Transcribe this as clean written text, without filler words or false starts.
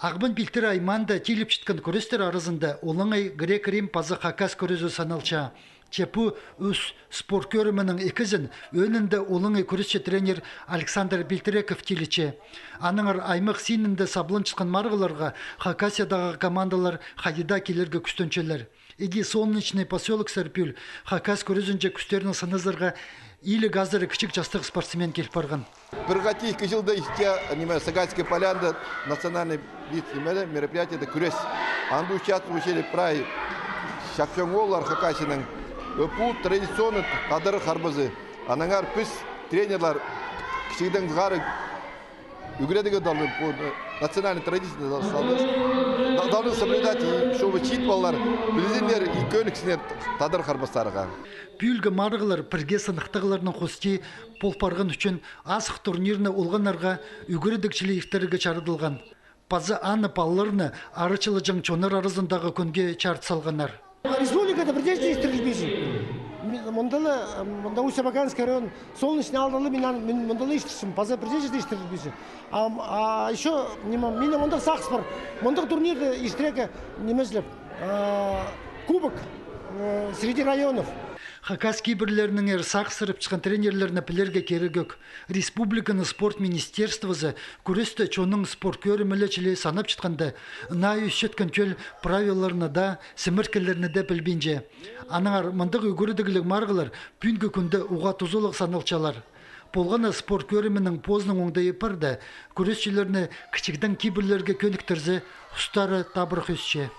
Ағбын білтір айманда теліп шытқан көрестер арызында олыңай грек-рим пазы хакас көрезі саналча. Чепу үс спорт көрімінің екізін өнінде олыңай көресші тренер Александр Билтереков телече. Аныңар аймақ синінде саблын шыққан марғыларға Хакасиядағы командалар хадида келерге күстөнчелер. Иги солнечный поселок Сарпюл Хакас көрезінже күстерінің сынызырға или газдары кішік жастық спортсмен келіп барған. Бір ғати 2 жылда іште Сагайская полянда национальный вид мероприятия это күрес. Анду участвовали прай шақшоңолар Хакасияның өпу традиционный қадыры қарбызы. Анаңар піс тренерлар кішігдің ғары үгіредігі далы национальный традиция должны соблюдать, чтобы читвалар білдіңдер и көніксінер тадыр қарбыстарыға. Пүлгі марғылар пірге сынықтығыларының қости полпарған үшін асық турнирны олғанарға үгіредікшілі ефтеріге чарыдылған. Пазы аны палларны арычылы жаңчонар арызындағы күнге чарт салғанар. Республикада бірдежді естірілбейсін. Мұнда Усабаганский район солнечный алдалы мен мұндалы естірсім, пазы бірдежді естірілбейсін. А еще мен мұндық сақс бар, мұндық турнирді естірегі немезлеп кубок среди районов. Хакас кейбірлерінің сақ сырып чыққан тренерлеріні пілерге керегөк. Республиканы спорт министерствозы күресті чоның спорт көрімілі санап чытқанды, на үшеткен көл правиларыны да, сіміркелеріні де білбенже. Аныңар мұндық үгірдігілік марғылар пүнгі күнді уға тұзылық саналчалар. Болғаны спорт көрімінің позның оңдайы парды, күресшілеріні кішікдің кейбірлерге көніктірзі, ұстары табыр хүсше.